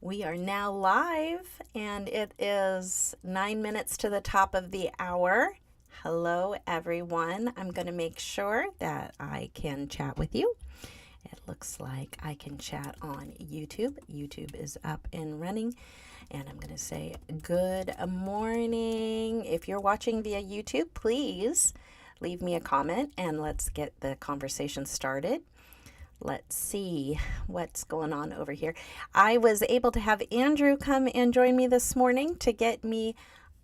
We are now live, and it is 9 minutes to the top of the hour. Hello, everyone. I'm going to make sure that I can chat with you. It looks like I can chat on YouTube. YouTube is up and running, and I'm going to say good morning. If you're watching via YouTube, please leave me a comment, and let's get the conversation started. Let's see what's going on over here. I was able to have Andrew come and join me this morning to get me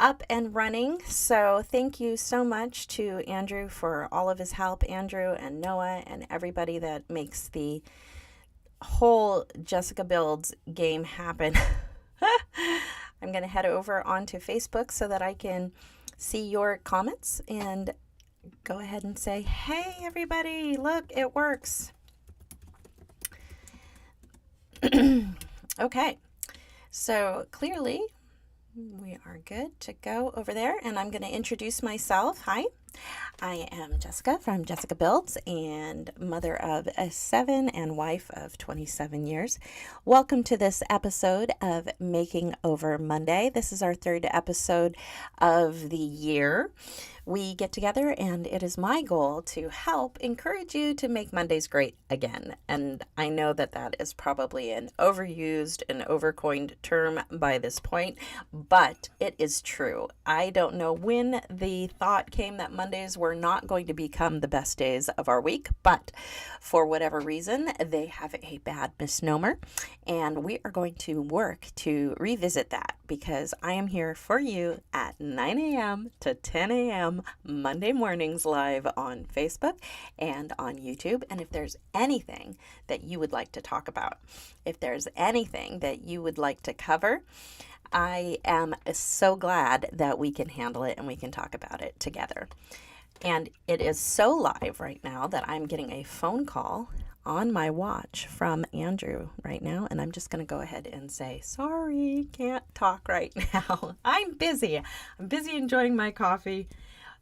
up and running. So thank you so much to Andrew for all of his help, Andrew and Noah and everybody that makes the whole Jessica Builds game happen. I'm going to head over onto Facebook so that I can see your comments and go ahead and say, hey, everybody, look, it works. Okay, so clearly we are good to go over there, and I'm going to introduce myself. Hi, I am Jessica from Jessica Builds and mother of 7 and wife of 27 years. Welcome to this episode of Making Over Monday. This is our third episode of the year. We get together, and it is my goal to help encourage you to make Mondays great again. And I know that that is probably an overused and overcoined term by this point, but it is true. I don't know when the thought came that Mondays were not going to become the best days of our week, but for whatever reason, they have a bad misnomer, and we are going to work to revisit that because I am here for you at 9 a.m. to 10 a.m. Monday mornings live on Facebook and on YouTube. And if there's anything that you would like to talk about, if there's anything that you would like to cover, I am so glad that we can handle it and we can talk about it together. And it is so live right now that I'm getting a phone call on my watch from Andrew right now, and I'm just going to go ahead and say, sorry, can't talk right now. I'm busy enjoying my coffee.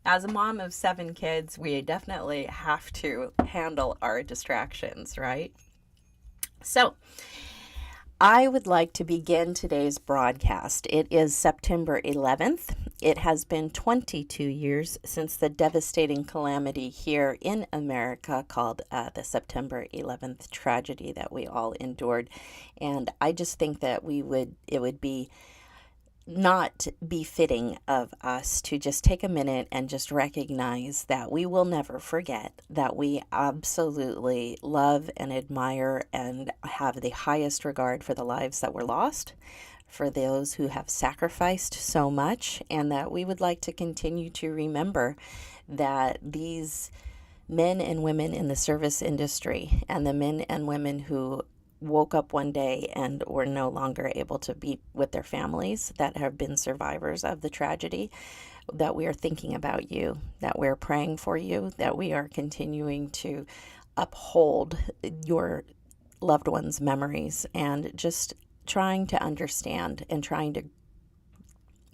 As a mom of 7 kids, we definitely have to handle our distractions, right? So I would like to begin today's broadcast. It is September 11th. It has been 22 years since the devastating calamity here in America called the September 11th tragedy that we all endured. And I just think that it would be not befitting of us to just take a minute and just recognize that we will never forget that we absolutely love and admire and have the highest regard for the lives that were lost, for those who have sacrificed so much, and that we would like to continue to remember that these men and women in the service industry and the men and women who woke up one day and were no longer able to be with their families that have been survivors of the tragedy, that we are thinking about you, that we're praying for you, that we are continuing to uphold your loved ones' memories, and just trying to understand and trying to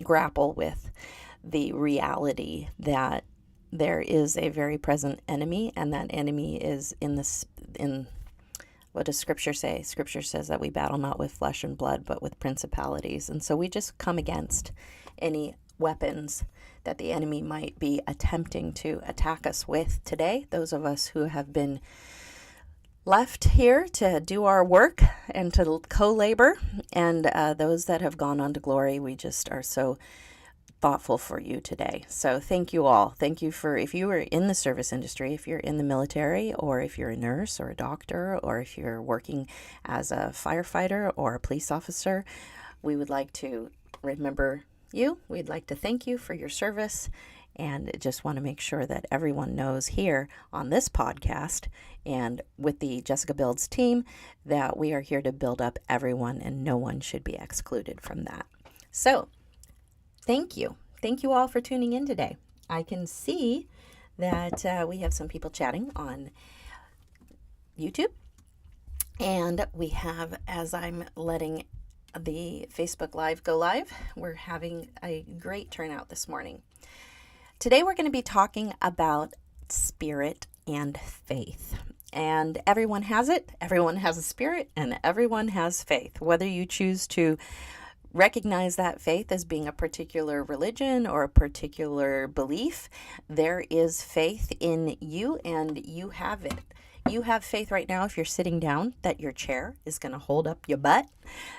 grapple with the reality that there is a very present enemy, and that enemy is in what does Scripture say? Scripture says that we battle not with flesh and blood, but with principalities. And so we just come against any weapons that the enemy might be attempting to attack us with today. Those of us who have been left here to do our work and to co-labor, and those that have gone on to glory, we just are so thoughtful for you today. So thank you all. Thank you for, if you are in the service industry, if you're in the military, or if you're a nurse or a doctor, or if you're working as a firefighter or a police officer, we would like to remember you. We'd like to thank you for your service, and just want to make sure that everyone knows here on this podcast and with the Jessica Builds team that we are here to build up everyone, and no one should be excluded from that. So thank you. Thank you all for tuning in today. I can see that we have some people chatting on YouTube. And we have, as I'm letting the Facebook Live go live, we're having a great turnout this morning. Today we're going to be talking about spirit and faith. And everyone has it, everyone has a spirit, and everyone has faith. Whether you choose to recognize that faith as being a particular religion or a particular belief, there is faith in you and you have it. You have faith right now if you're sitting down that your chair is going to hold up your butt.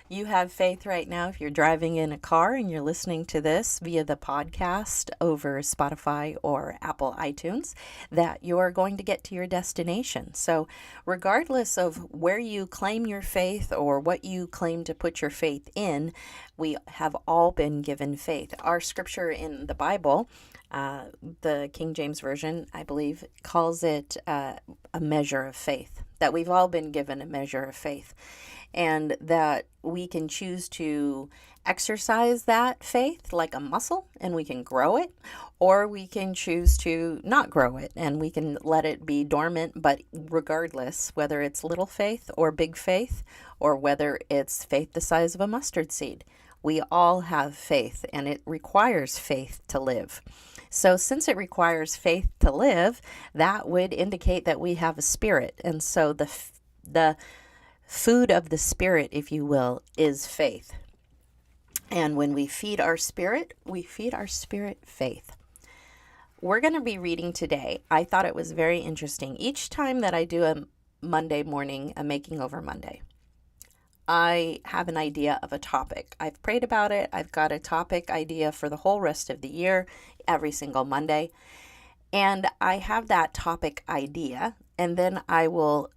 You have faith right now if you're driving in a car and you're listening to this via the podcast over Spotify or Apple iTunes, that you're going to get to your destination. So regardless of where you claim your faith or what you claim to put your faith in, we have all been given faith. Our scripture in the Bible, the King James Version, I believe, calls it a measure of faith, that we've all been given a measure of faith, and that we can choose to exercise that faith like a muscle and we can grow it, or we can choose to not grow it and we can let it be dormant. But regardless, whether it's little faith or big faith, or whether it's faith the size of a mustard seed, we all have faith, and it requires faith to live. So since it requires faith to live, that would indicate that we have a spirit. And so the food of the spirit, if you will, is faith. And when we feed our spirit faith. We're going to be reading today. I thought it was very interesting. Each time that I do a Monday morning, a Making Over Monday, I have an idea of a topic. I've prayed about it. I've got a topic idea for the whole rest of the year, every single Monday. And I have that topic idea, and then I will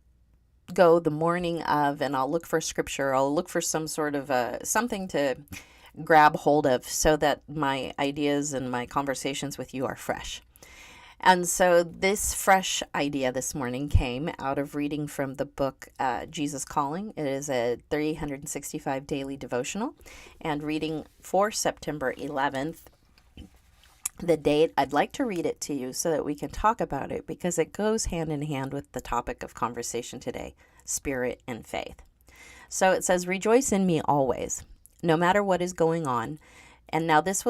go the morning of and I'll look for scripture. I'll look for some sort of something to grab hold of so that my ideas and my conversations with you are fresh. And so this fresh idea this morning came out of reading from the book Jesus Calling. It is a 365 daily devotional, and reading for September 11th, the date. I'd like to read it to you so that we can talk about it, because it goes hand in hand with the topic of conversation today, spirit and faith. So it says, "Rejoice in me always, no matter what is going on." And now this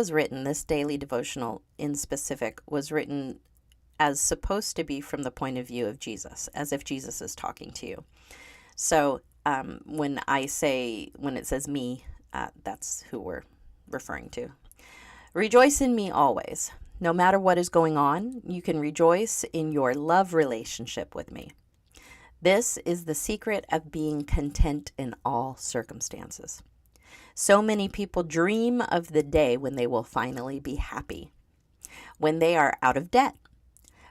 daily devotional in specific was written as supposed to be from the point of view of Jesus, as if Jesus is talking to you. So when it says me, that's who we're referring to. "Rejoice in me always. No matter what is going on, you can rejoice in your love relationship with me. This is the secret of being content in all circumstances. So many people dream of the day when they will finally be happy, when they are out of debt,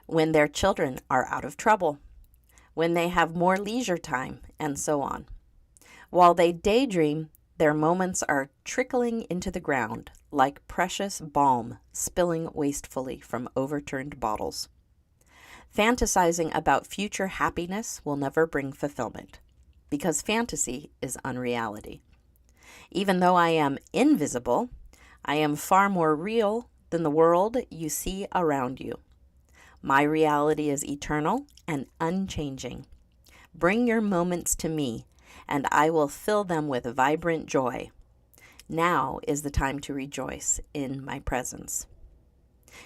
when their children are out of trouble, when they have more leisure time, and so on. While they daydream, their moments are trickling into the ground like precious balm spilling wastefully from overturned bottles. Fantasizing about future happiness will never bring fulfillment, because fantasy is unreality. Even though I am invisible, I am far more real than the world you see around you. My reality is eternal and unchanging. Bring your moments to me, and I will fill them with vibrant joy. Now is the time to rejoice in my presence."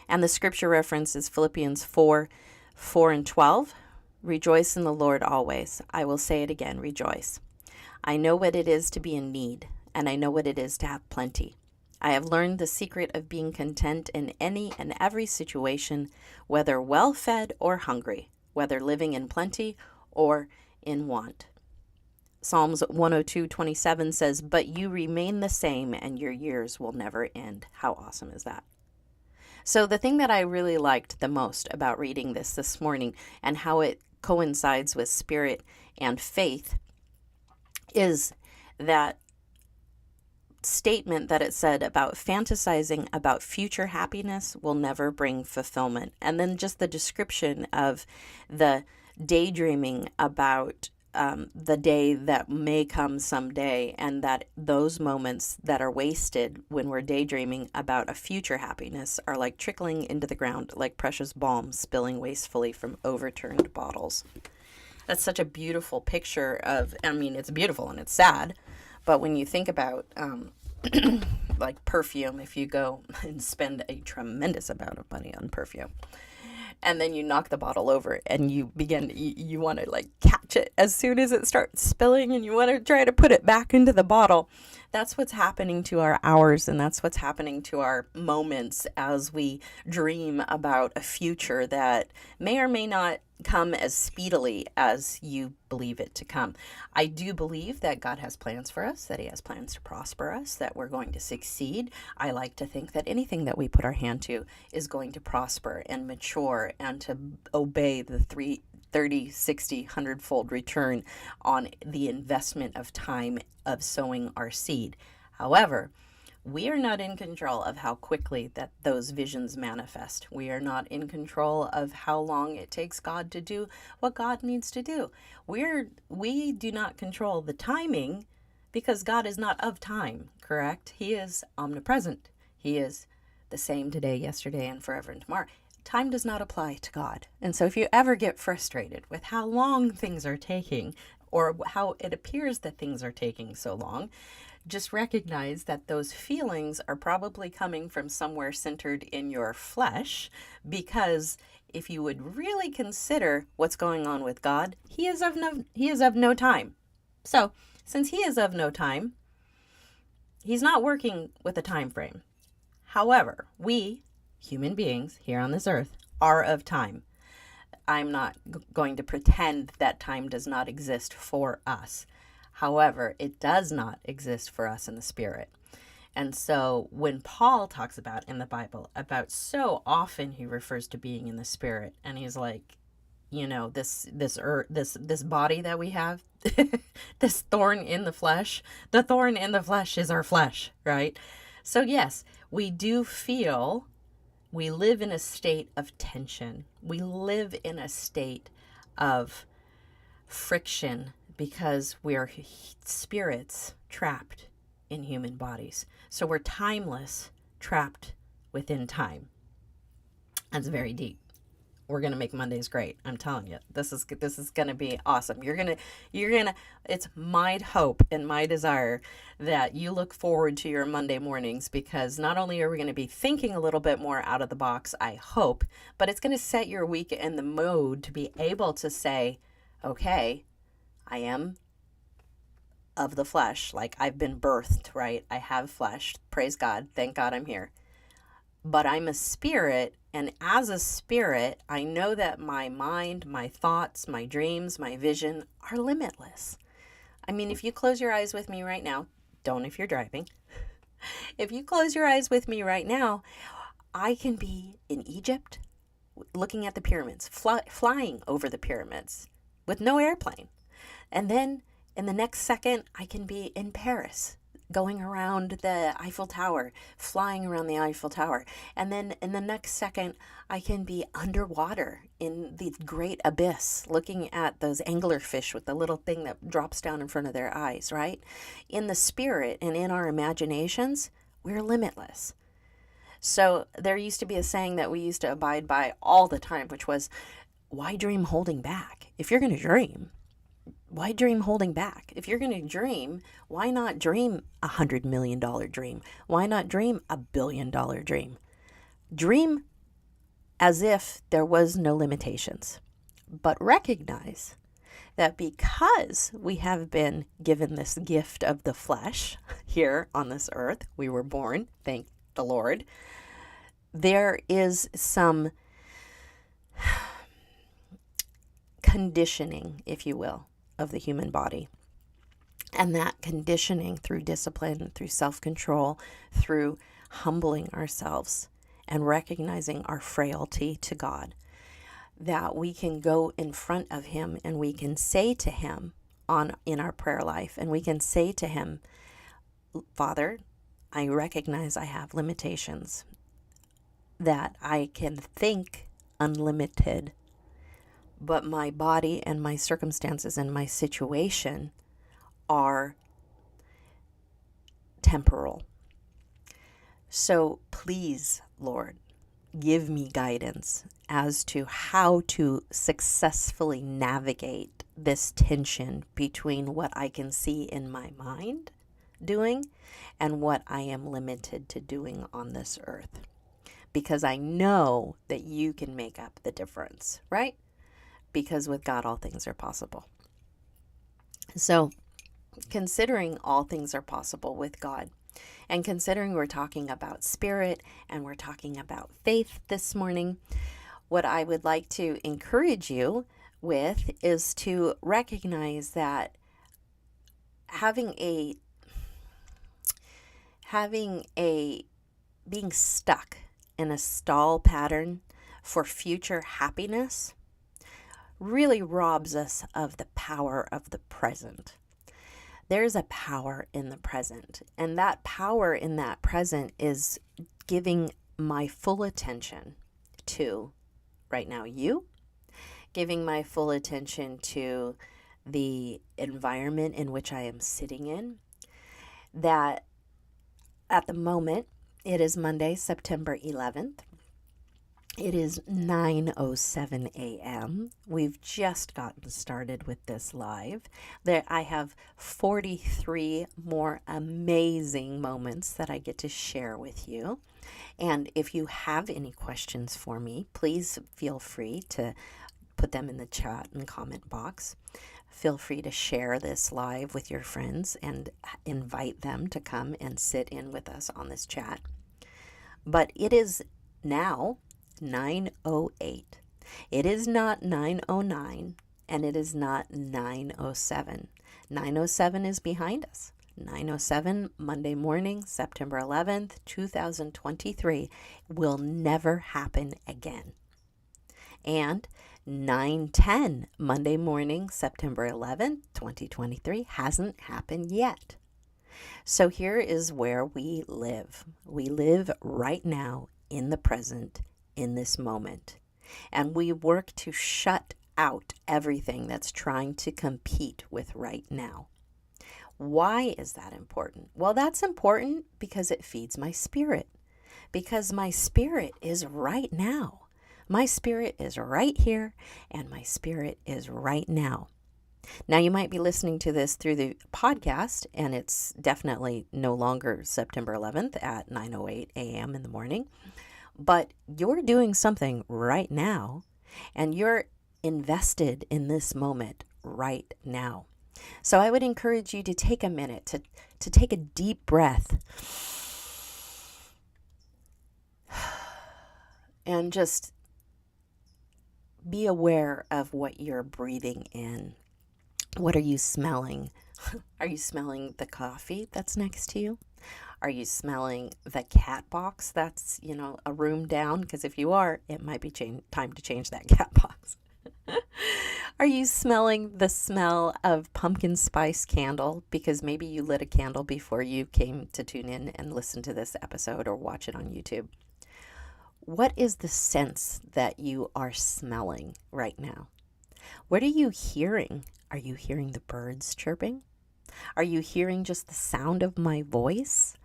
And the scripture reference is Philippians 4:4-12. "Rejoice in the Lord always. I will say it again, rejoice. I know what it is to be in need, and I know what it is to have plenty. I have learned the secret of being content in any and every situation, whether well-fed or hungry, whether living in plenty or in want." Psalms 102:27 says, "But you remain the same, and your years will never end." How awesome is that? So the thing that I really liked the most about reading this morning, and how it coincides with spirit and faith, is that statement that it said about fantasizing about future happiness will never bring fulfillment. And then just the description of the daydreaming about the day that may come someday, and that those moments that are wasted when we're daydreaming about a future happiness are like trickling into the ground like precious balm spilling wastefully from overturned bottles. That's such a beautiful picture of, it's beautiful and it's sad, but when you think about like perfume, if you go and spend a tremendous amount of money on perfume, and then you knock the bottle over and you begin, you want to like catch it as soon as it starts spilling and you want to try to put it back into the bottle. That's what's happening to our hours, and that's what's happening to our moments as we dream about a future that may or may not come as speedily as you believe it to come. I do believe that God has plans for us, that He has plans to prosper us, that we're going to succeed. I like to think that anything that we put our hand to is going to prosper and mature and to obey the 30, 60, 100-fold return on the investment of time of sowing our seed. However, we are not in control of how quickly that those visions manifest. We are not in control of how long it takes God to do what God needs to do. We do not control the timing because God is not of time, correct? He is omnipresent. He is the same today, yesterday, and forever and tomorrow. Time does not apply to God. And so if you ever get frustrated with how long things are taking or how it appears that things are taking so long, just recognize that those feelings are probably coming from somewhere centered in your flesh, because if you would really consider what's going on with God, He is of no time. So, since He is of no time, He's not working with a time frame. However, we, human beings here on this earth, are of time. I'm not going to pretend that time does not exist for us. However, it does not exist for us in the spirit. And so when Paul talks about in the Bible about, so often he refers to being in the spirit, and he's like, you know, this body that we have, this thorn in the flesh, the thorn in the flesh is our flesh, right? So yes, we do feel, we live in a state of tension. We live in a state of friction because we're spirits trapped in human bodies. So we're timeless, trapped within time. That's very deep. We're going to make Mondays great. I'm telling you, this is going to be awesome. It's my hope and my desire that you look forward to your Monday mornings, because not only are we going to be thinking a little bit more out of the box, I hope, but it's going to set your week in the mode to be able to say, okay, I am of the flesh. Like, I've been birthed, right? I have flesh. Praise God. Thank God I'm here. But I'm a spirit, and as a spirit, I know that my mind, my thoughts, my dreams, my vision are limitless. I mean, if you close your eyes with me right now, don't if you're driving. If you close your eyes with me right now, I can be in Egypt looking at the pyramids, flying over the pyramids with no airplane. And then in the next second, I can be in Paris, going around the Eiffel Tower, flying around the Eiffel Tower. And then in the next second, I can be underwater in the great abyss, looking at those anglerfish with the little thing that drops down in front of their eyes, right? In the spirit and in our imaginations, we're limitless. So there used to be a saying that we used to abide by all the time, which was, why dream holding back? If you're going to dream, why dream holding back? If you're going to dream, why not dream $100 million dream? Why not dream $1 billion dream? Dream as if there was no limitations, but recognize that because we have been given this gift of the flesh here on this earth, we were born, thank the Lord, there is some conditioning, if you will, of the human body. And that conditioning through discipline, through self-control, through humbling ourselves and recognizing our frailty to God, that we can go in front of Him and we can say to Him in our prayer life, and we can say to Him, Father, I recognize I have limitations, that I can think unlimited, but my body and my circumstances and my situation are temporal. So please, Lord, give me guidance as to how to successfully navigate this tension between what I can see in my mind doing and what I am limited to doing on this earth. because I know that you can make up the difference, right? Because with God, all things are possible. So, considering all things are possible with God, and considering we're talking about spirit and we're talking about faith this morning, what I would like to encourage you with is to recognize that having a being stuck in a stall pattern for future happiness really robs us of the power of the present. There's a power in the present, and that power in that present is giving my full attention to right now you, giving my full attention to the environment in which I am sitting in. That at the moment, it is Monday, September 11th. It is 9:07 a.m. We've just gotten started with this live. I have 43 more amazing moments that I get to share with you. And if you have any questions for me, please feel free to put them in the chat and comment box. Feel free to share this live with your friends and invite them to come and sit in with us on this chat. But it is now 9:08. It is not 9:09 and it is not 9:07. 9:07 is behind us. 9:07 Monday morning, September 11th, 2023 will never happen again. And 9:10 Monday morning, September 11th, 2023 hasn't happened yet. So here is where we live. We live right now in the present, in this moment. And we work to shut out everything that's trying to compete with right now. Why is that important? Well, that's important because it feeds my spirit. Because my spirit is right now. My spirit is right here, and my spirit is right now. Now, you might be listening to this through the podcast, and it's definitely no longer September 11th at 9:08 a.m. in the morning, but you're doing something right now, and you're invested in this moment right now. So I would encourage you to take a minute to take a deep breath and just be aware of what you're breathing in. What are you smelling? Are you smelling the coffee that's next to you? Are you smelling the cat box that's, a room down? Because if you are, it might be time to change that cat box. Are you smelling the smell of pumpkin spice candle? Because maybe you lit a candle before you came to tune in and listen to this episode or watch it on YouTube. What is the sense that you are smelling right now? What are you hearing? Are you hearing the birds chirping? Are you hearing just the sound of my voice?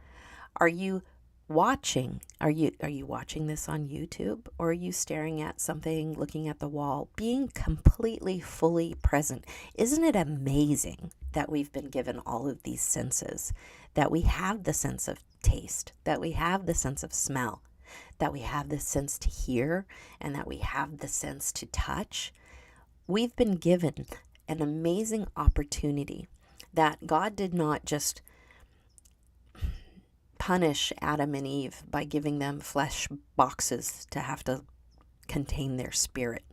Are you watching? Are you watching this on YouTube? Or are you staring at something, looking at the wall, being completely, fully present? Isn't it amazing that we've been given all of these senses? That we have the sense of taste, that we have the sense of smell, that we have the sense to hear, and that we have the sense to touch. We've been given an amazing opportunity that God did not just punish Adam and Eve by giving them flesh boxes to have to contain their spirit.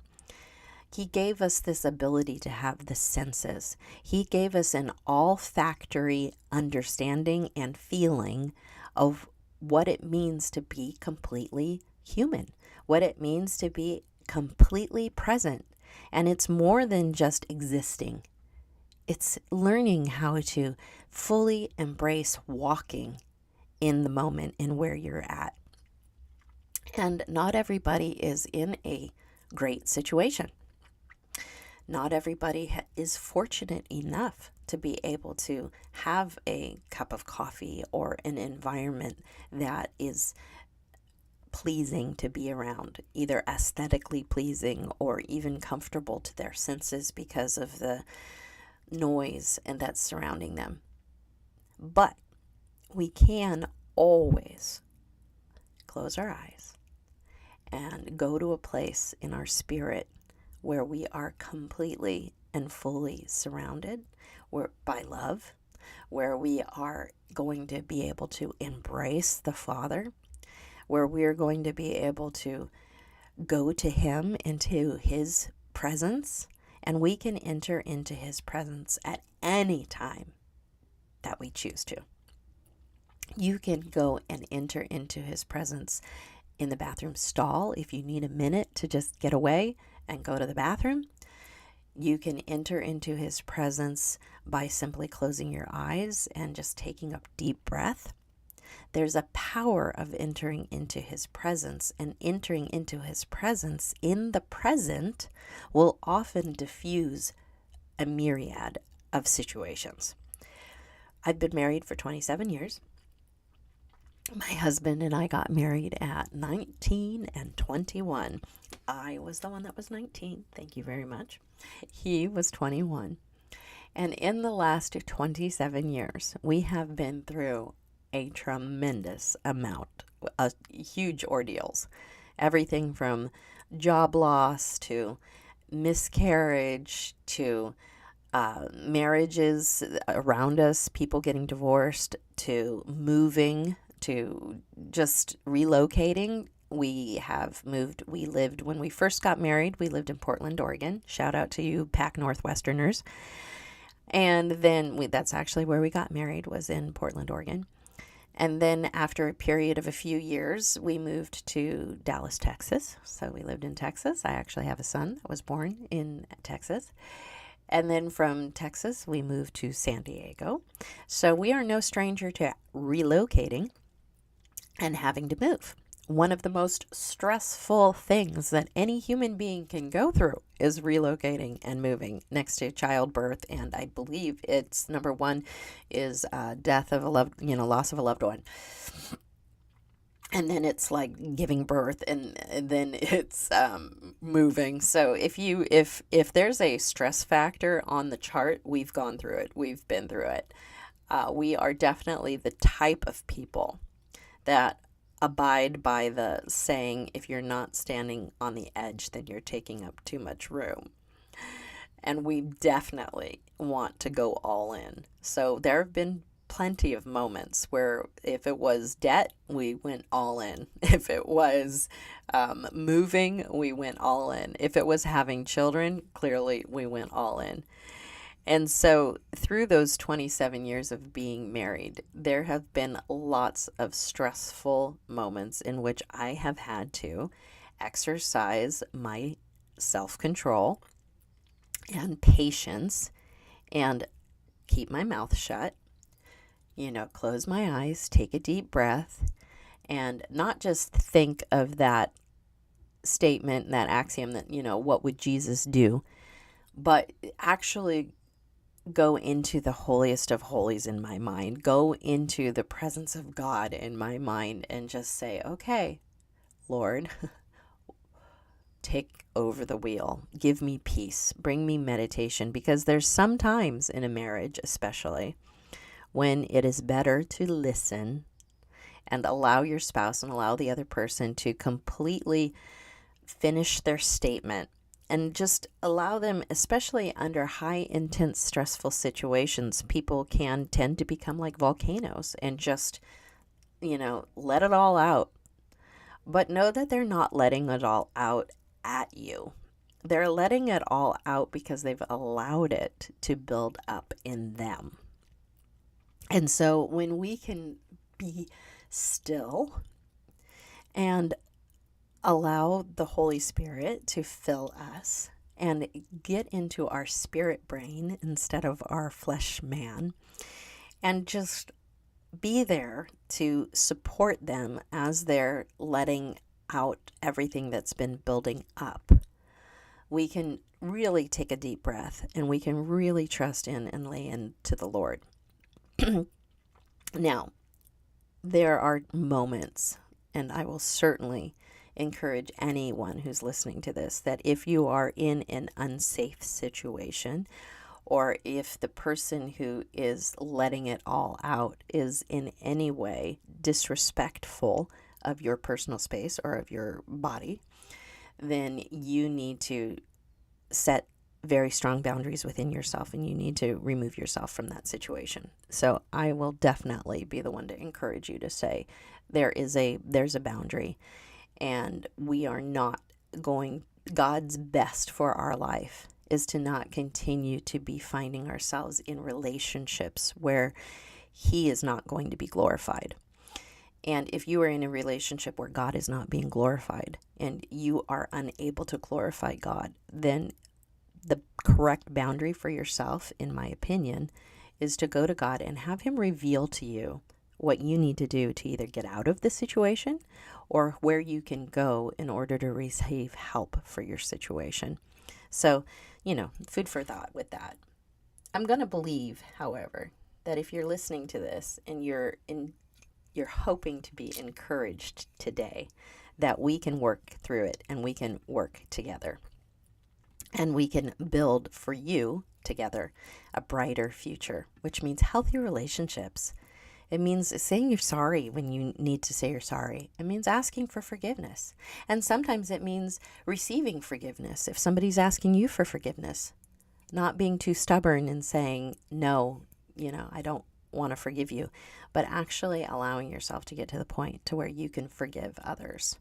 He gave us this ability to have the senses. He gave us an olfactory understanding and feeling of what it means to be completely human, what it means to be completely present. And it's more than just existing. It's learning how to fully embrace walking in the moment and where you're at. And not everybody is in a great situation. Not everybody is fortunate enough to be able to have a cup of coffee or an environment that is pleasing to be around, either aesthetically pleasing or even comfortable to their senses because of the noise and that's surrounding them. But we can always close our eyes and go to a place in our spirit where we are completely and fully surrounded by love, where we are going to be able to embrace the Father, where we are going to be able to go to Him into His presence, and we can enter into His presence at any time that we choose to. You can go and enter into His presence in the bathroom stall if you need a minute to just get away and go to the bathroom. You can enter into His presence by simply closing your eyes and just taking a deep breath. There's a power of entering into His presence, and entering into His presence in the present will often diffuse a myriad of situations. I've been married for 27 years. My husband and I got married at 19 and 21. I was the one that was 19. Thank you very much. He was 21. And in the last 27 years, we have been through a tremendous amount of huge ordeals. Everything from job loss to miscarriage to marriages around us, people getting divorced, to moving, to just relocating. We have moved. We lived, when we first got married, we lived in Portland, Oregon. Shout out to you Pac Northwesterners. And then that's actually where we got married, was in Portland, Oregon. And then after a period of a few years, we moved to Dallas, Texas. So we lived in Texas. I actually have a son that was born in Texas. And then from Texas, we moved to San Diego. So we are no stranger to relocating and having to move. One of the most stressful things that any human being can go through is relocating and moving, next to childbirth. And I believe it's number one is death of a loss of a loved one. And then it's like giving birth, and then it's moving. So if there's a stress factor on the chart, we've gone through it. We've been through it. We are definitely the type of people that abide by the saying, if you're not standing on the edge, then you're taking up too much room. And we definitely want to go all in. So there have been plenty of moments where if it was debt, we went all in. If it was moving, we went all in. If it was having children, clearly we went all in. And so through those 27 years of being married, there have been lots of stressful moments in which I have had to exercise my self-control and patience and keep my mouth shut, close my eyes, take a deep breath, and not just think of that statement, that axiom that, what would Jesus do, but actually go into the holiest of holies in my mind, go into the presence of God in my mind, and just say, okay, Lord, take over the wheel, give me peace, bring me meditation, because there's some times in a marriage, especially, when it is better to listen and allow your spouse and allow the other person to completely finish their statement, and just allow them, especially under high, intense, stressful situations. People can tend to become like volcanoes and just, let it all out. But know that they're not letting it all out at you. They're letting it all out because they've allowed it to build up in them. And so when we can be still and allow the Holy Spirit to fill us and get into our spirit brain instead of our flesh man, and just be there to support them as they're letting out everything that's been building up, we can really take a deep breath and we can really trust in and lay into the Lord. Now, there are moments, and I will certainly encourage anyone who's listening to this, that if you are in an unsafe situation, or if the person who is letting it all out is in any way disrespectful of your personal space or of your body, then you need to set very strong boundaries within yourself, and you need to remove yourself from that situation. So I will definitely be the one to encourage you to say there's a boundary, and we are not going, God's best for our life is to not continue to be finding ourselves in relationships where he is not going to be glorified. And if you are in a relationship where God is not being glorified and you are unable to glorify God, then the correct boundary for yourself, in my opinion, is to go to God and have him reveal to you what you need to do to either get out of the situation or where you can go in order to receive help for your situation. So, food for thought with that. I'm going to believe, however, that if you're listening to this and you're hoping to be encouraged today, that we can work through it and we can work together. And we can build for you together a brighter future, which means healthy relationships. It means saying you're sorry when you need to say you're sorry. It means asking for forgiveness. And sometimes it means receiving forgiveness if somebody's asking you for forgiveness. Not being too stubborn and saying, no, I don't want to forgive you, but actually allowing yourself to get to the point to where you can forgive others.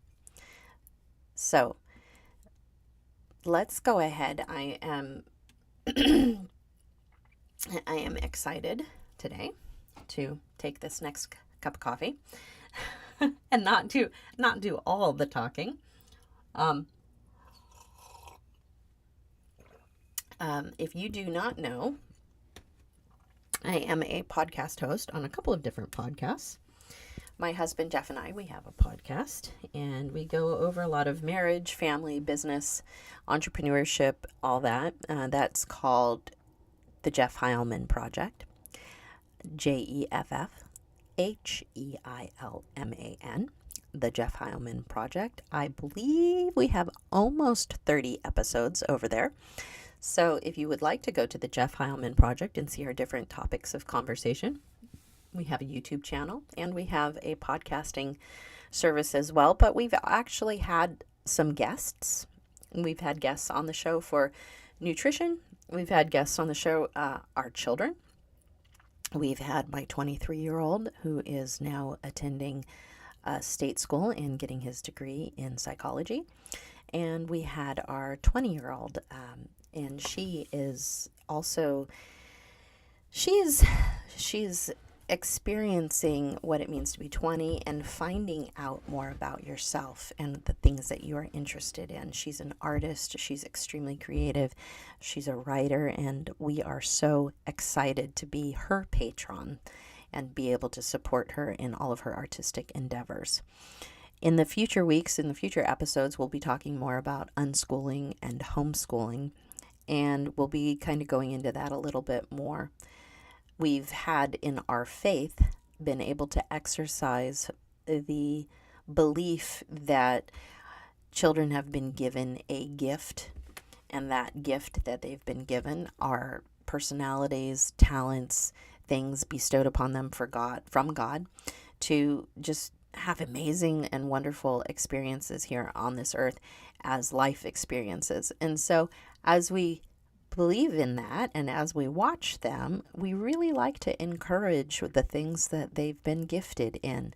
So, let's go ahead. I am excited today to take this next cup of coffee and not do all the talking. If you do not know, I am a podcast host on a couple of different podcasts. My husband, Jeff, and I, we have a podcast, and we go over a lot of marriage, family, business, entrepreneurship, all that. That's called the Jeff Heilman Project, JEFFHEILMAN, the Jeff Heilman Project. I believe we have almost 30 episodes over there. So if you would like to go to the Jeff Heilman Project and see our different topics of conversation, we have a YouTube channel and we have a podcasting service as well. But we've actually had some guests. We've had guests on the show for nutrition. We've had guests on the show, our children. We've had my 23-year-old who is now attending state school and getting his degree in psychology. And we had our 20-year-old, and she is also, she's experiencing what it means to be 20 and finding out more about yourself and the things that you are interested in. She's an artist. She's extremely creative. She's a writer, and we are so excited to be her patron and be able to support her in all of her artistic endeavors. In the future weeks, in the future episodes, we'll be talking more about unschooling and homeschooling, and we'll be kind of going into that a little bit more. We've had in our faith been able to exercise the belief that children have been given a gift, and that gift that they've been given are personalities, talents, things bestowed upon them from God to just have amazing and wonderful experiences here on this earth as life experiences. And so as we believe in that and as we watch them, we really like to encourage the things that they've been gifted in.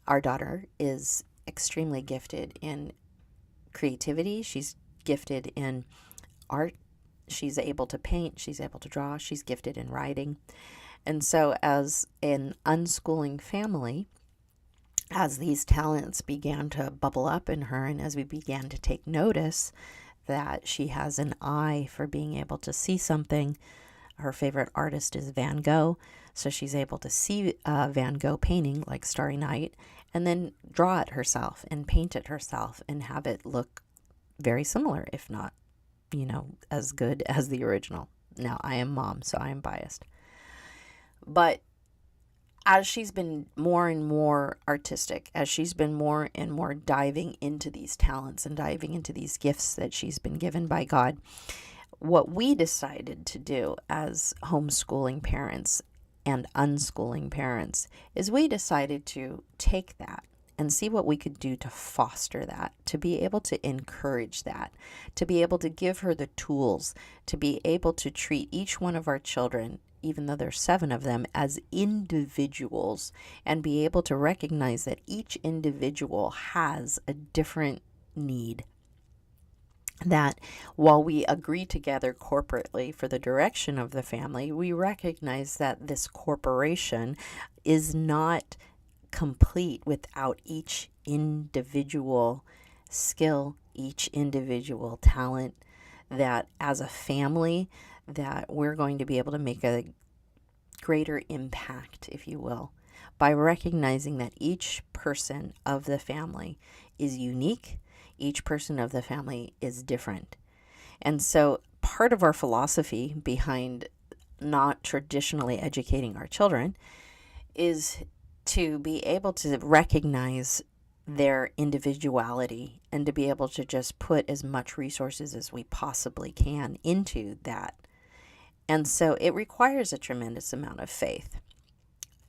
Our daughter is extremely gifted in creativity. She's gifted in art. She's able to paint. She's able to draw. She's gifted in writing. And so as an unschooling family, as these talents began to bubble up in her and as we began to take notice that she has an eye for being able to see something. Her favorite artist is Van Gogh, so she's able to see Van Gogh painting like Starry Night and then draw it herself and paint it herself and have it look very similar, if not, as good as the original. Now, I am mom, so I am biased. But as she's been more and more artistic, as she's been more and more diving into these talents and diving into these gifts that she's been given by God, what we decided to do as homeschooling parents and unschooling parents is we decided to take that and see what we could do to foster that, to be able to encourage that, to be able to give her the tools, to be able to treat each one of our children, even though there's 7 of them, as individuals, and be able to recognize that each individual has a different need. That while we agree together corporately for the direction of the family, we recognize that this corporation is not complete without each individual skill, each individual talent, that as a family, that we're going to be able to make a greater impact, if you will, by recognizing that each person of the family is unique. Each person of the family is different. And so part of our philosophy behind not traditionally educating our children is to be able to recognize their individuality and to be able to just put as much resources as we possibly can into that. And so it requires a tremendous amount of faith.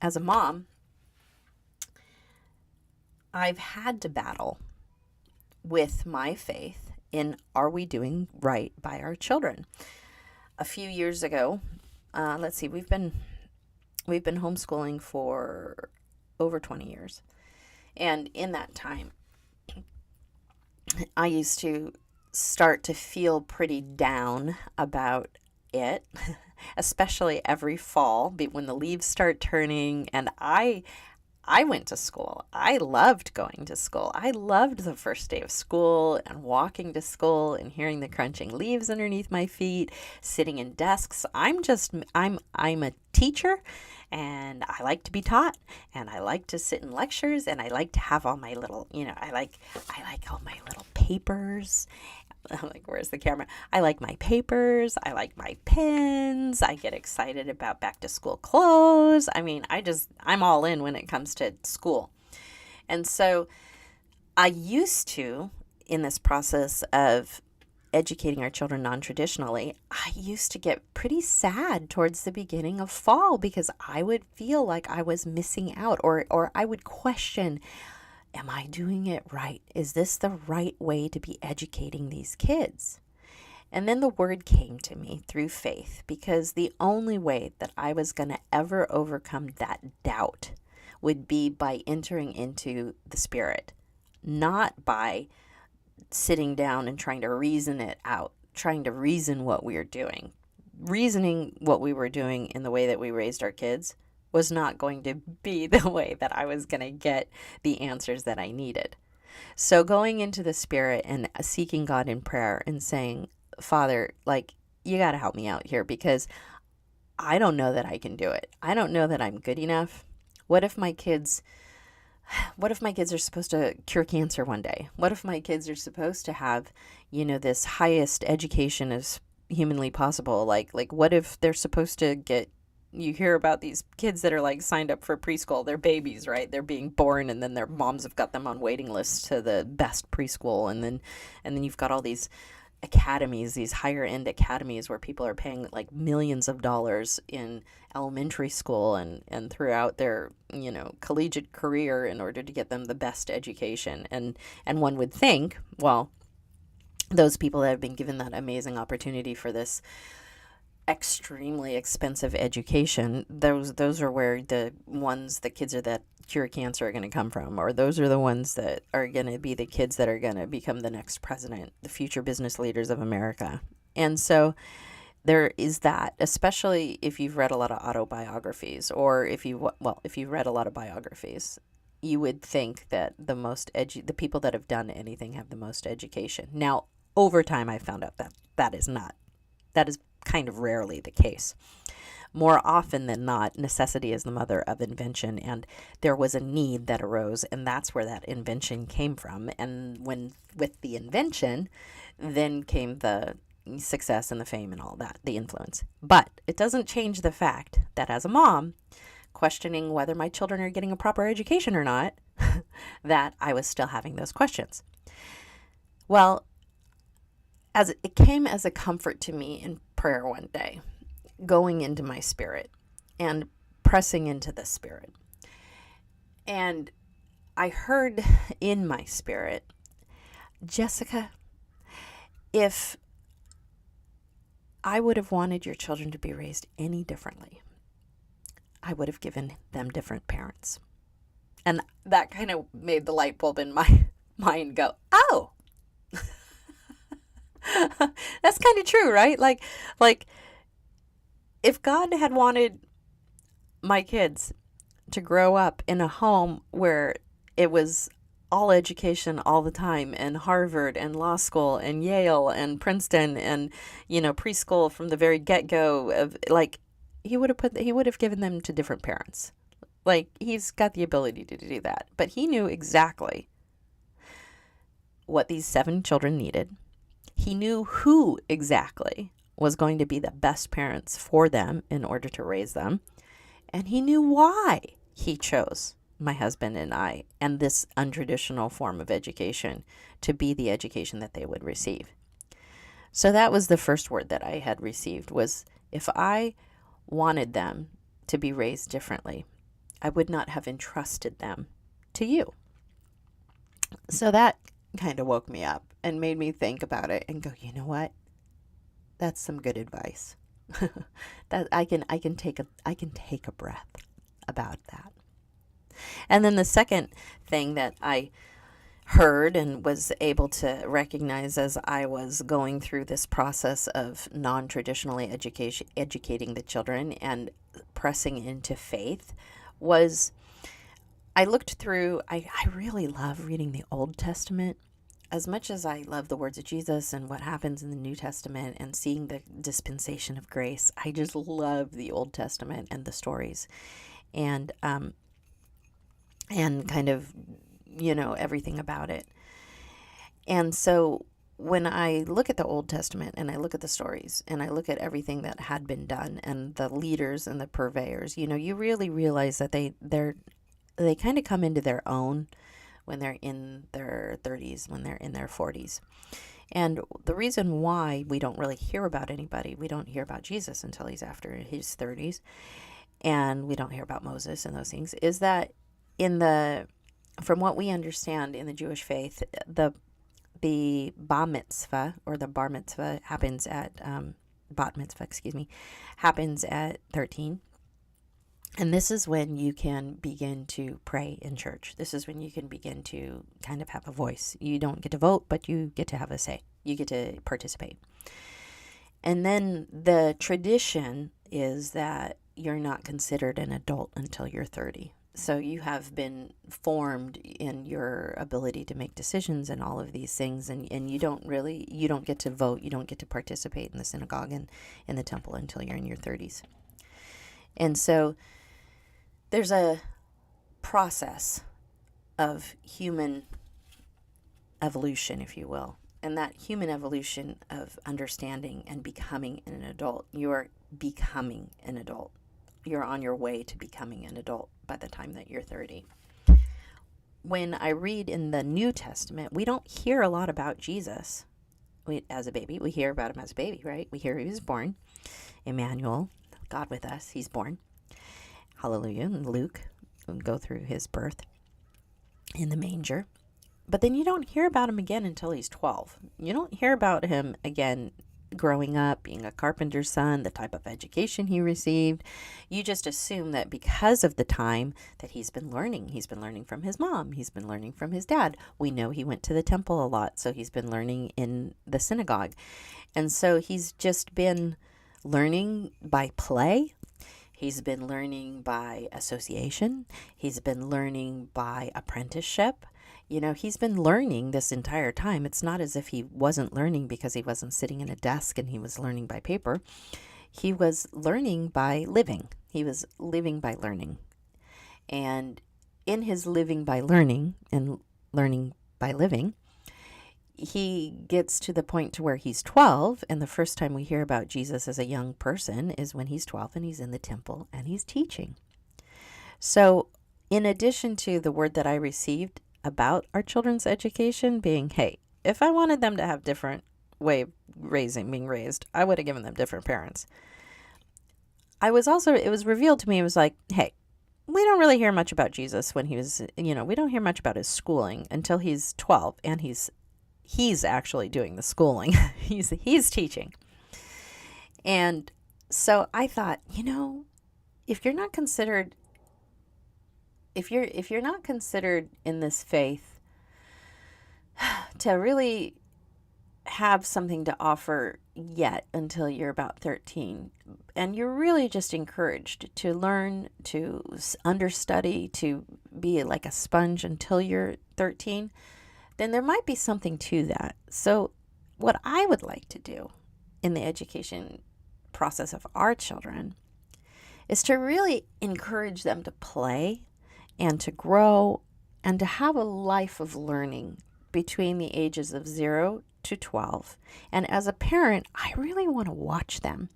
As a mom, I've had to battle with my faith in, are we doing right by our children? A few years ago, we've been homeschooling for over 20 years. And in that time, I used to start to feel pretty down about it, especially every fall when the leaves start turning. And I went to school. I loved going to school. I loved the first day of school and walking to school and hearing the crunching leaves underneath my feet, sitting in desks. I'm a teacher, and I like to be taught, and I like to sit in lectures, and I like to have all my little, I like all my little papers. I'm like, where's the camera? I like my papers. I like my pens. I get excited about back to school clothes. I mean, I'm all in when it comes to school. And so I used to, in this process of educating our children non-traditionally, I used to get pretty sad towards the beginning of fall because I would feel like I was missing out, or I would question, am I doing it right? Is this the right way to be educating these kids? And then the word came to me through faith, because the only way that I was going to ever overcome that doubt would be by entering into the Spirit, not by sitting down and trying to reason it out, trying to reason what we are doing. Reasoning what we were doing in the way that we raised our kids was not going to be the way that I was going to get the answers that I needed. So going into the Spirit and seeking God in prayer and saying, Father, you got to help me out here, because I don't know that I can do it. I don't know that I'm good enough. What if my kids are supposed to cure cancer one day? What if my kids are supposed to have, this highest education as humanly possible? Like what if they're supposed to get, you hear about these kids that are signed up for preschool. They're babies, right? They're being born, and then their moms have got them on waiting lists to the best preschool. And then you've got all these academies, these higher end academies where people are paying millions of dollars in elementary school and throughout their, collegiate career in order to get them the best education. And one would think, well, those people that have been given that amazing opportunity for this extremely expensive education, those are where the kids that cure cancer are going to come from, or those are the ones that are going to be the kids that are going to become the next president, the future business leaders of America. And so there is that, especially if you've read a lot of autobiographies, or if you've read a lot of biographies, you would think that the people that have done anything have the most education. Now, over time, I found out that is kind of rarely the case. More often than not, necessity is the mother of invention, and there was a need that arose, and that's where that invention came from. And with the invention, then came the success and the fame and all that, the influence. But it doesn't change the fact that as a mom, questioning whether my children are getting a proper education or not, that I was still having those questions. Well, as it came as a comfort to me in prayer one day, going into my spirit and pressing into the Spirit. And I heard in my spirit, Jessica, if I would have wanted your children to be raised any differently, I would have given them different parents. And that kind of made the light bulb in my mind go, oh, that's kind of true, right? Like if God had wanted my kids to grow up in a home where it was all education all the time, and Harvard and law school and Yale and Princeton and, preschool from the very get-go of, like, he would have given them to different parents. Like, he's got the ability to do that. But he knew exactly what these 7 children needed. He knew who exactly was going to be the best parents for them in order to raise them. And he knew why he chose my husband and I and this untraditional form of education to be the education that they would receive. So that was the first word that I had received, was if I wanted them to be raised differently, I would not have entrusted them to you. So that kind of woke me up and made me think about it and go, you know what? That's some good advice. That I can take a breath about that. And then the second thing that I heard and was able to recognize as I was going through this process of non-traditionally educating the children and pressing into faith was, I looked through, I really love reading the Old Testament. As much as I love the words of Jesus and what happens in the New Testament and seeing the dispensation of grace, I just love the Old Testament and the stories and kind of, everything about it. And so when I look at the Old Testament and I look at the stories and I look at everything that had been done and the leaders and the purveyors, you really realize that they kind of come into their own when they're in their 30s, when they're in their 40s. And the reason why we don't really hear about anybody, we don't hear about Jesus until he's after his 30s, and we don't hear about Moses and those things, is that from what we understand in the Jewish faith, the bar mitzvah or the bar mitzvah happens at bat mitzvah, happens at 13. And this is when you can begin to pray in church. This is when you can begin to kind of have a voice. You don't get to vote, but you get to have a say. You get to participate. And then the tradition is that you're not considered an adult until you're 30. So you have been formed in your ability to make decisions and all of these things. And you don't get to vote. You don't get to participate in the synagogue and in the temple until you're in your 30s. And so there's a process of human evolution, if you will. And that human evolution of understanding and becoming an adult, you're becoming an adult. You're on your way to becoming an adult by the time that you're 30. When I read in the New Testament, we don't hear a lot about Jesus as a baby. We hear about him as a baby, right? We hear he was born. Emmanuel, God with us, he's born. Hallelujah. And Luke, we'll go through his birth in the manger. But then you don't hear about him again until he's 12. You don't hear about him again growing up, being a carpenter's son, the type of education he received. You just assume that because of the time that he's been learning from his mom, he's been learning from his dad. We know he went to the temple a lot, so he's been learning in the synagogue. And so he's just been learning by play. He's been learning by association. He's been learning by apprenticeship. He's been learning this entire time. It's not as if he wasn't learning because he wasn't sitting in a desk and he was learning by paper. He was learning by living. He was living by learning. And in his living by learning and learning by living, he gets to the point to where he's 12, and the first time we hear about Jesus as a young person is when he's 12 and he's in the temple and he's teaching. So in addition to the word that I received about our children's education being, hey, if I wanted them to have different way of being raised, I would have given them different parents. It was revealed to me, it was like, hey, we don't really hear much about Jesus when he was, we don't hear much about his schooling until he's 12, and he's actually doing the schooling. He's teaching. And so I thought, if you're not considered if you're not considered in this faith to really have something to offer yet until you're about 13, and you're really just encouraged to learn, to understudy, to be like a sponge until you're 13, then there might be something to that. So what I would like to do in the education process of our children is to really encourage them to play and to grow and to have a life of learning between the ages of 0 to 12. And as a parent, I really want to watch them,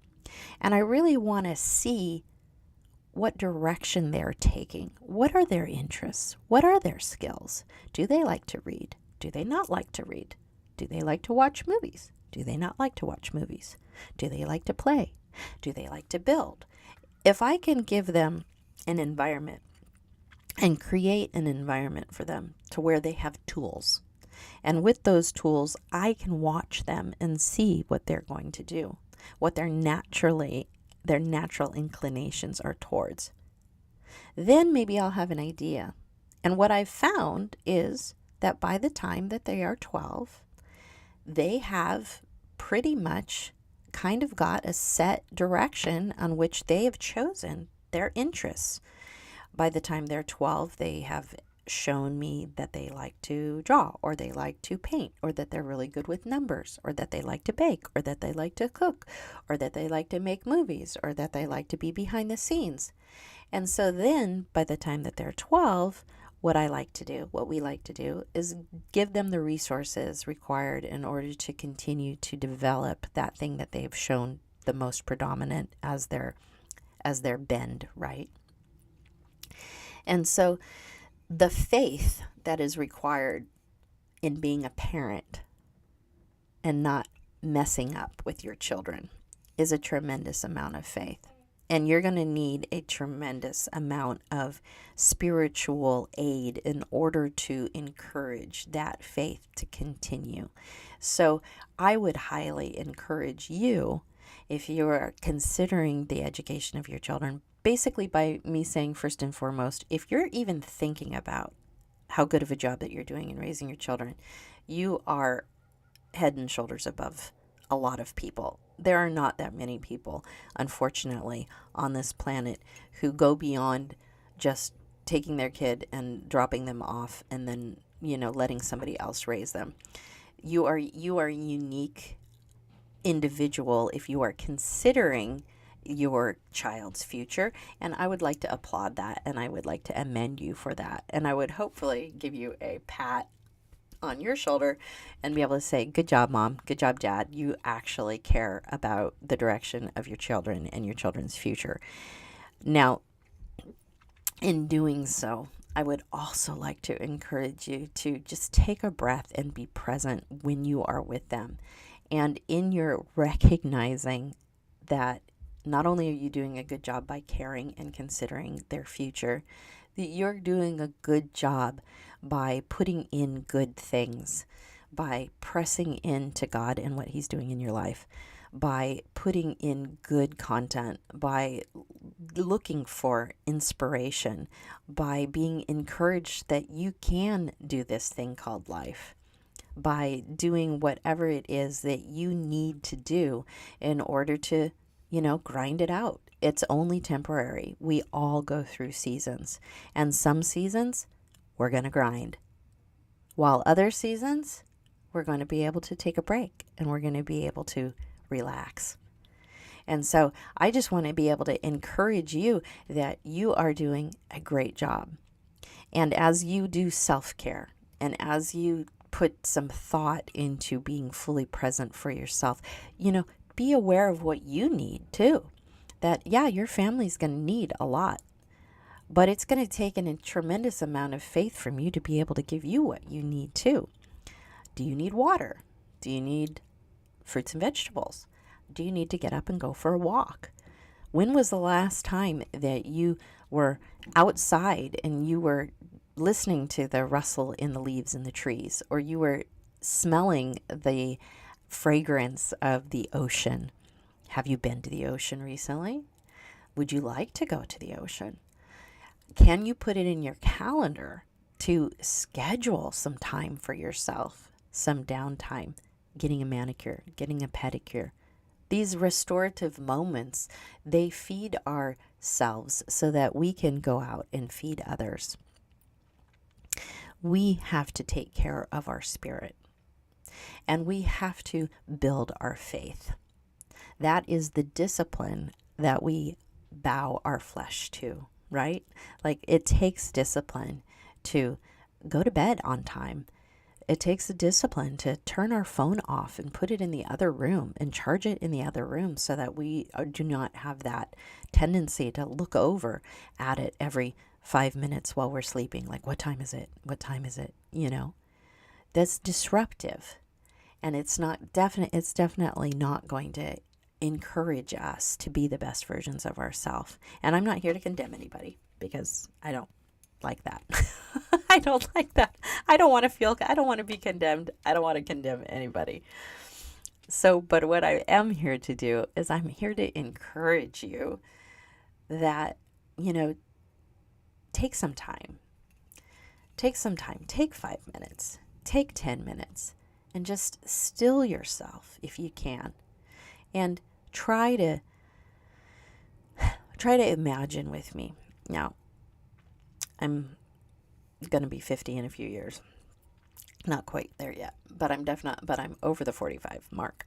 and I really want to see what direction they're taking. What are their interests? What are their skills? Do they like to read? Do they not like to read? Do they like to watch movies? Do they not like to watch movies? Do they like to play? Do they like to build? If I can give them an environment and create an environment for them to where they have tools, and with those tools, I can watch them and see what they're going to do, what their natural inclinations are towards. Then maybe I'll have an idea. And what I've found is that by the time that they are 12, they have pretty much kind of got a set direction on which they have chosen their interests. By the time they're 12, they have shown me that they like to draw, or they like to paint, or that they're really good with numbers, or that they like to bake, or that they like to cook, or that they like to make movies, or that they like to be behind the scenes. And so then by the time that they're 12, what we like to do is give them the resources required in order to continue to develop that thing that they've shown the most predominant as their bend, right? And so the faith that is required in being a parent and not messing up with your children is a tremendous amount of faith. And you're going to need a tremendous amount of spiritual aid in order to encourage that faith to continue. So I would highly encourage you, if you're considering the education of your children, basically by me saying first and foremost, if you're even thinking about how good of a job that you're doing in raising your children, you are head and shoulders above a lot of people. There are not that many people, unfortunately, on this planet who go beyond just taking their kid and dropping them off and then, letting somebody else raise them. You are a unique individual if you are considering your child's future, and I would like to applaud that, and I would like to amend you for that, and I would hopefully give you a pat on your shoulder and be able to say, good job, Mom, good job, Dad, you actually care about the direction of your children and your children's future. Now, in doing so, I would also like to encourage you to just take a breath and be present when you are with them, and in your recognizing that not only are you doing a good job by caring and considering their future, that you're doing a good job by putting in good things, by pressing into God and what He's doing in your life, by putting in good content, by looking for inspiration, by being encouraged that you can do this thing called life, by doing whatever it is that you need to do in order to grind it out. It's only temporary. We all go through seasons, and some seasons we're going to grind, while other seasons we're going to be able to take a break and we're going to be able to relax. And so I just want to be able to encourage you that you are doing a great job. And as you do self-care, and as you put some thought into being fully present for yourself, be aware of what you need too. That, your family's going to need a lot, but it's going to take a tremendous amount of faith from you to be able to give you what you need too. Do you need water? Do you need fruits and vegetables? Do you need to get up and go for a walk? When was the last time that you were outside and you were listening to the rustle in the leaves in the trees, or you were smelling the fragrance of the ocean. Have you been to the ocean recently? Would you like to go to the ocean? Can you put it in your calendar to schedule some time for yourself, some downtime, getting a manicure, getting a pedicure? These restorative moments, they feed ourselves so that we can go out and feed others. We have to take care of our spirit, and we have to build our faith. That is the discipline that we bow our flesh to, right? Like, it takes discipline to go to bed on time. It takes a discipline to turn our phone off and put it in the other room and charge it in the other room so that we do not have that tendency to look over at it every 5 minutes while we're sleeping. Like, what time is it? What time is it? That's disruptive. And it's definitely not going to encourage us to be the best versions of ourselves. And I'm not here to condemn anybody, because I don't like that. I don't like that. I don't want to be condemned. I don't want to condemn anybody. So, but what I am here to do is I'm here to encourage you that, take some time. Take 5 minutes, take 10 minutes, and just still yourself if you can. And try to imagine with me. Now, I'm going to be 50 in a few years. Not quite there yet, but I'm over the 45 mark.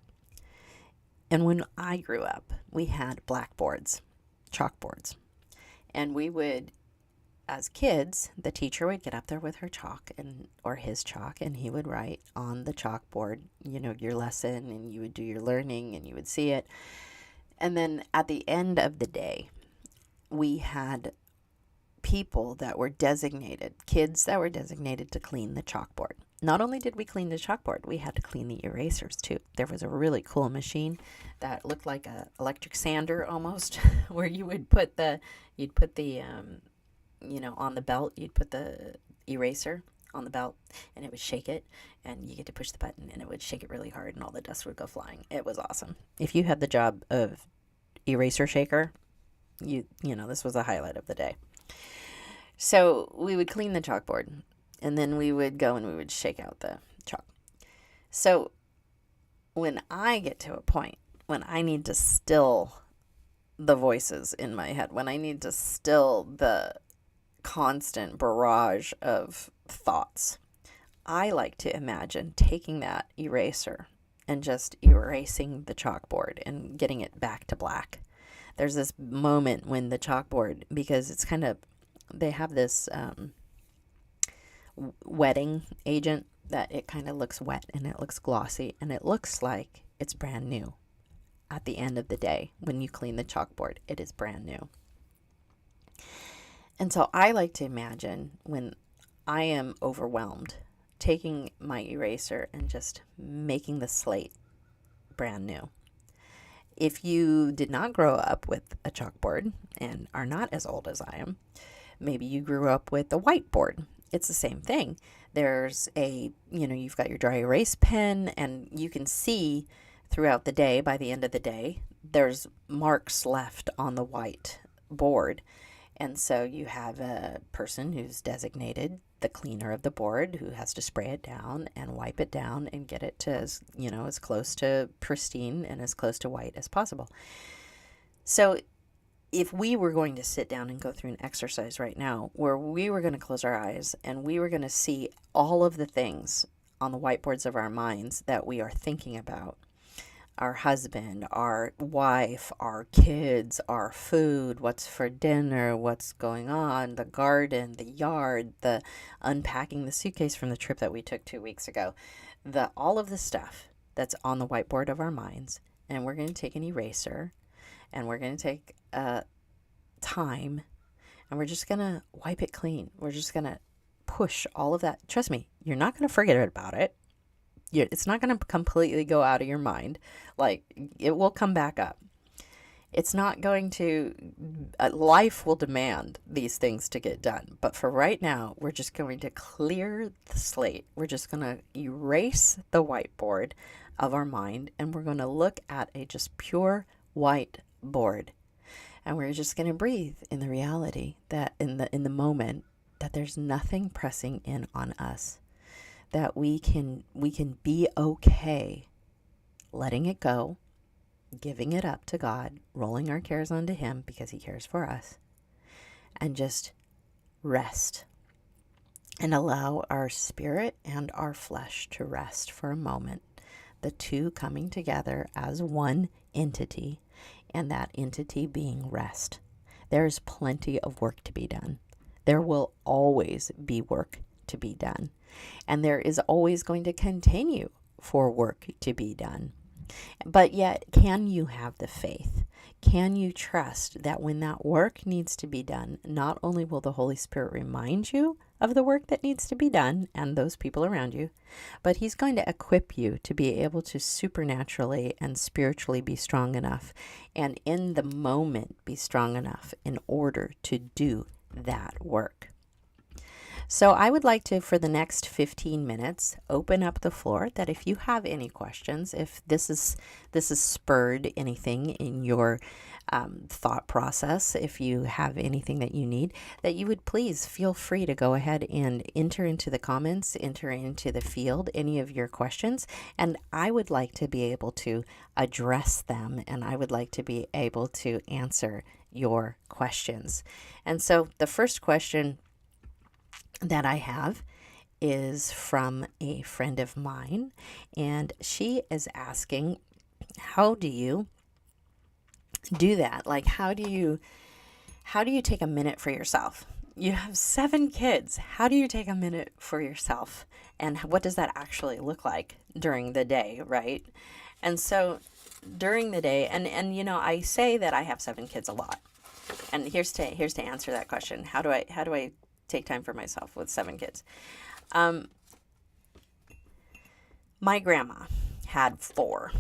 And when I grew up, we had blackboards, chalkboards. And we would, as kids, the teacher would get up there with her chalk or his chalk, and he would write on the chalkboard, your lesson, and you would do your learning and you would see it. And then at the end of the day, we had people that were designated, kids that were designated to clean the chalkboard. Not only did we clean the chalkboard, we had to clean the erasers too. There was a really cool machine that looked like an electric sander almost, where you would put on the belt, you'd put the eraser on the belt, and it would shake it, and you get to push the button, and it would shake it really hard, and all the dust would go flying. It was awesome. If you had the job of eraser shaker, this was a highlight of the day. So we would clean the chalkboard, and then we would go and we would shake out the chalk. So when I get to a point when I need to still the voices in my head, when I need to still the constant barrage of thoughts, I like to imagine taking that eraser and just erasing the chalkboard and getting it back to black. There's this moment when the chalkboard, because it's they have this wetting agent that it kind of looks wet and it looks glossy and it looks like it's brand new. At the end of the day, when you clean the chalkboard, it is brand new. And so I like to imagine, when I am overwhelmed, taking my eraser and just making the slate brand new. If you did not grow up with a chalkboard and are not as old as I am, maybe you grew up with a whiteboard. It's the same thing. There's you've got your dry erase pen, and you can see throughout the day, by the end of the day, there's marks left on the white board. And so you have a person who's designated the cleaner of the board, who has to spray it down and wipe it down and get it to as close to pristine and as close to white as possible. So if we were going to sit down and go through an exercise right now where we were going to close our eyes and we were going to see all of the things on the whiteboards of our minds that we are thinking about, our husband, our wife, our kids, our food, what's for dinner, what's going on, the garden, the yard, the unpacking the suitcase from the trip that we took 2 weeks ago, all of the stuff that's on the whiteboard of our minds. And we're going to take an eraser, and we're going to take time, and we're just going to wipe it clean. We're just going to push all of that. Trust me, you're not going to forget about it. It's not going to completely go out of your mind. Like, it will come back up. It's not going to, life will demand these things to get done. But for right now, we're just going to clear the slate. We're just going to erase the whiteboard of our mind, and we're going to look at a just pure white board. And we're just going to breathe in the reality that in the moment that there's nothing pressing in on us, that we can be okay letting it go, giving it up to God, rolling our cares onto Him because He cares for us, and just rest and allow our spirit and our flesh to rest for a moment, the two coming together as one entity, and that entity being rest. There is plenty of work to be done. There will always be work to be done, and there is always going to continue for work to be done. But yet, can you have the faith? Can you trust that when that work needs to be done, not only will the Holy Spirit remind you of the work that needs to be done and those people around you, but He's going to equip you to be able to supernaturally and spiritually be strong enough, and in the moment be strong enough in order to do that work. So I would like to, for the next 15 minutes, open up the floor, that if you have any questions, if this has spurred anything in your thought process, if you have anything that you need, that you would please feel free to go ahead and enter into the comments, enter into the field any of your questions, and I would like to be able to address them, and I would like to be able to answer your questions. And so the first question that I have is from a friend of mine, and she is asking, how do you do that? Like, how do you take a minute for yourself? You have 7 kids. How do you take a minute for yourself? And what does that actually look like during the day, right? And so during the day, and I say that I have 7 kids a lot. And here's to answer that question. How do I take time for myself with 7 kids? My grandma had 4,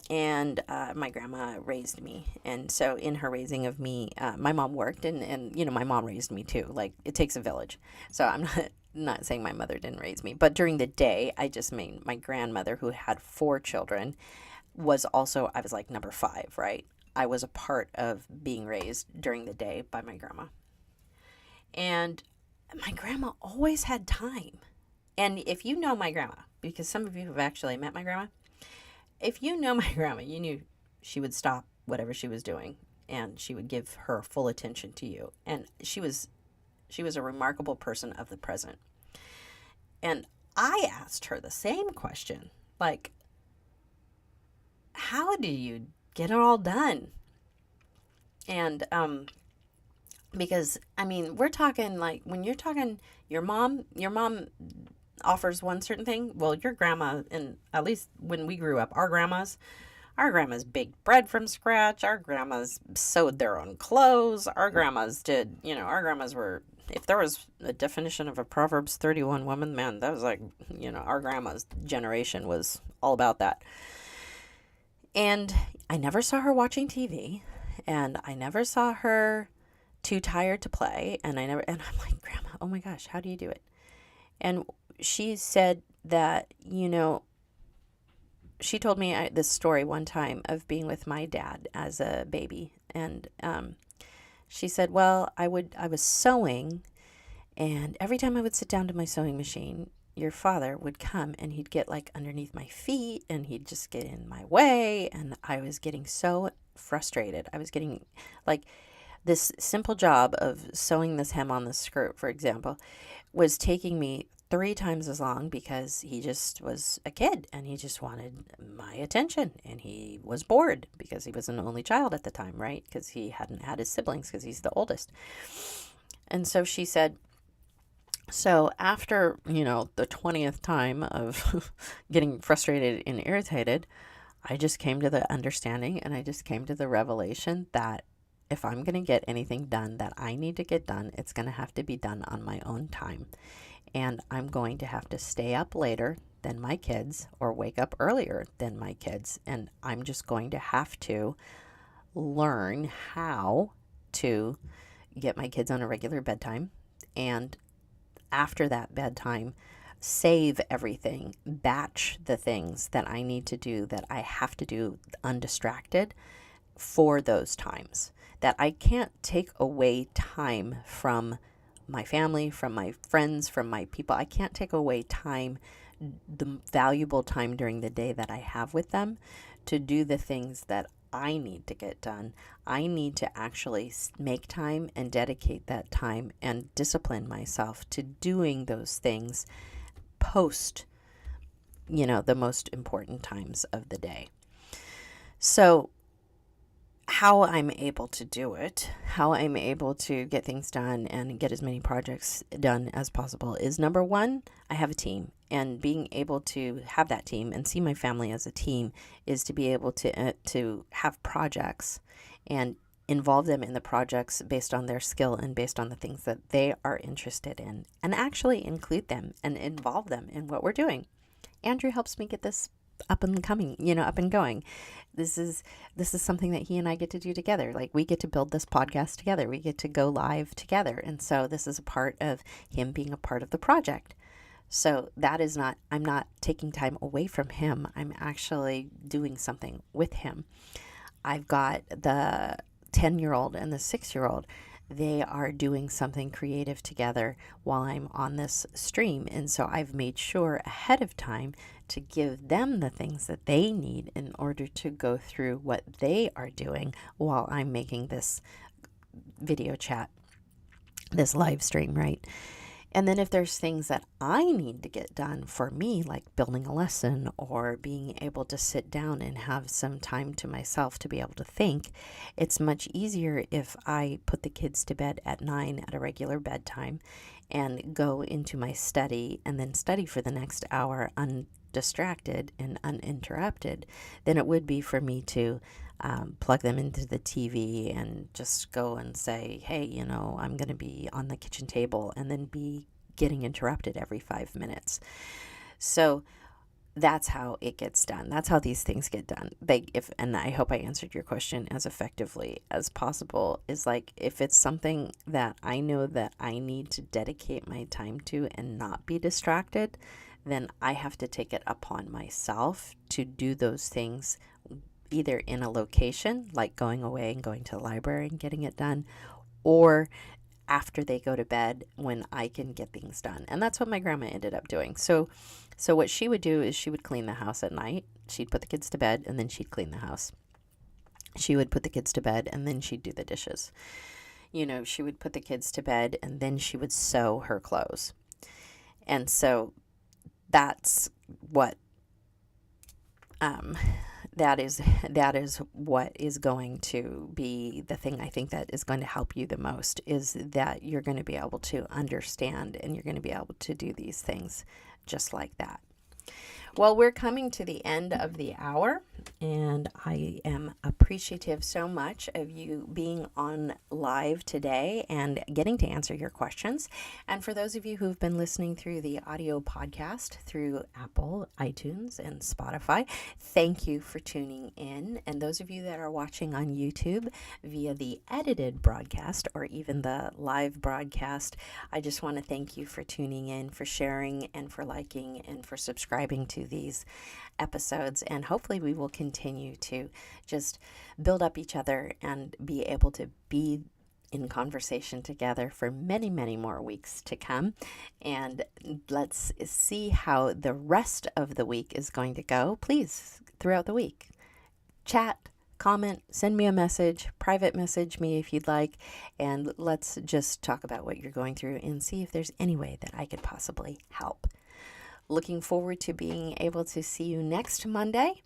and my grandma raised me. And so in her raising of me, my mom worked, and my mom raised me too. Like, it takes a village. So I'm not saying my mother didn't raise me, but during the day, I just mean my grandmother, who had 4 children, was also, I was like number 5, right? I was a part of being raised during the day by my grandma. And my grandma always had time. And if you know my grandma, because some of you have actually met my grandma, if you know my grandma, you knew she would stop whatever she was doing and she would give her full attention to you. And she was a remarkable person of the present. And I asked her the same question, like, how do you get it all done? And because, I mean, we're talking, like, when you're talking your mom offers one certain thing. Well, your grandma, and at least when we grew up, our grandmas baked bread from scratch. Our grandmas sewed their own clothes. Our grandmas were, if there was a definition of a Proverbs 31 woman, man, that was like, our grandma's generation was all about that. And I never saw her watching TV, and I never saw her too tired to play. And I'm like, Grandma, oh my gosh, how do you do it? And she said that, she told me this story one time of being with my dad as a baby. And she said, well, I was sewing, and every time I would sit down to my sewing machine, your father would come and he'd get like underneath my feet and he'd just get in my way. And I was getting so frustrated. I was getting, like, this simple job of sewing this hem on the skirt, for example, was taking me 3 times as long, because he just was a kid and he just wanted my attention, and he was bored because he was an only child at the time, right? Because he hadn't had his siblings because he's the oldest. And so she said, so after, the 20th time of getting frustrated and irritated, I just came to the understanding, and I just came to the revelation that if I'm going to get anything done that I need to get done, it's going to have to be done on my own time. And I'm going to have to stay up later than my kids or wake up earlier than my kids. And I'm just going to have to learn how to get my kids on a regular bedtime, and after that bedtime, save everything, batch the things that I need to do, that I have to do undistracted for those times. That I can't take away time from my family, from my friends, from my people. I can't take away time, the valuable time during the day that I have with them, to do the things that I need to get done. I need to actually make time and dedicate that time and discipline myself to doing those things post, the most important times of the day. So how I'm able to do it, how I'm able to get things done and get as many projects done as possible is, number one, I have a team. And being able to have that team and see my family as a team is to be able to have projects and involve them in the projects based on their skill and based on the things that they are interested in, and actually include them and involve them in what we're doing. Andrew helps me get this up and going. This is something that he and I get to do together. Like, we get to build this podcast together. We get to go live together. And so this is a part of him being a part of the project. So that is not, I'm not taking time away from him. I'm actually doing something with him. I've got the 10-year-old and the 6-year-old. They are doing something creative together while I'm on this stream. And so I've made sure ahead of time to give them the things that they need in order to go through what they are doing while I'm making this video chat, this live stream, right? And then if there's things that I need to get done for me, like building a lesson or being able to sit down and have some time to myself to be able to think, it's much easier if I put the kids to bed at 9 at a regular bedtime and go into my study and then study for the next hour undistracted and uninterrupted than it would be for me to plug them into the TV and just go and say, hey, I'm going to be on the kitchen table, and then be getting interrupted every 5 minutes. So that's how it gets done. That's how these things get done. And I hope I answered your question as effectively as possible, is like, if it's something that I know that I need to dedicate my time to and not be distracted, then I have to take it upon myself to do those things, either in a location, like going away and going to the library and getting it done, or after they go to bed when I can get things done. And that's what my grandma ended up doing. So what she would do is she would clean the house at night. She'd put the kids to bed and then she'd clean the house. She would put the kids to bed and then she'd do the dishes. She would put the kids to bed and then she would sew her clothes. And so that's what that is what is going to be the thing I think that is going to help you the most, is that you're going to be able to understand and you're going to be able to do these things just like that. Well, we're coming to the end of the hour, and I am appreciative so much of you being on live today and getting to answer your questions. And for those of you who've been listening through the audio podcast through Apple, iTunes, and Spotify, thank you for tuning in. And those of you that are watching on YouTube via the edited broadcast or even the live broadcast, I just want to thank you for tuning in, for sharing, and for liking, and for subscribing to these episodes. And hopefully we will continue to just build up each other and be able to be in conversation together for many, many more weeks to come. And let's see how the rest of the week is going to go. Please, throughout the week, chat, comment, send me a message, private message me if you'd like, and let's just talk about what you're going through and see if there's any way that I could possibly help. Looking forward to being able to see you next Monday,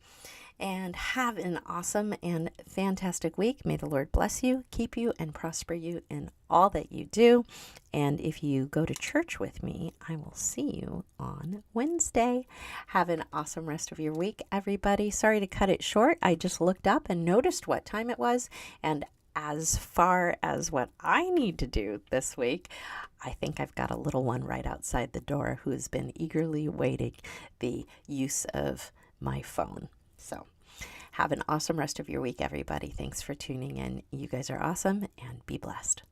and have an awesome and fantastic week. May the Lord bless you, keep you, and prosper you in all that you do. And if you go to church with me, I will see you on Wednesday. Have an awesome rest of your week, everybody. Sorry to cut it short. I just looked up and noticed what time it was, and as far as what I need to do this week, I think I've got a little one right outside the door who has been eagerly waiting the use of my phone. So Have an awesome rest of your week, everybody. Thanks for tuning in. You guys are awesome, and be blessed.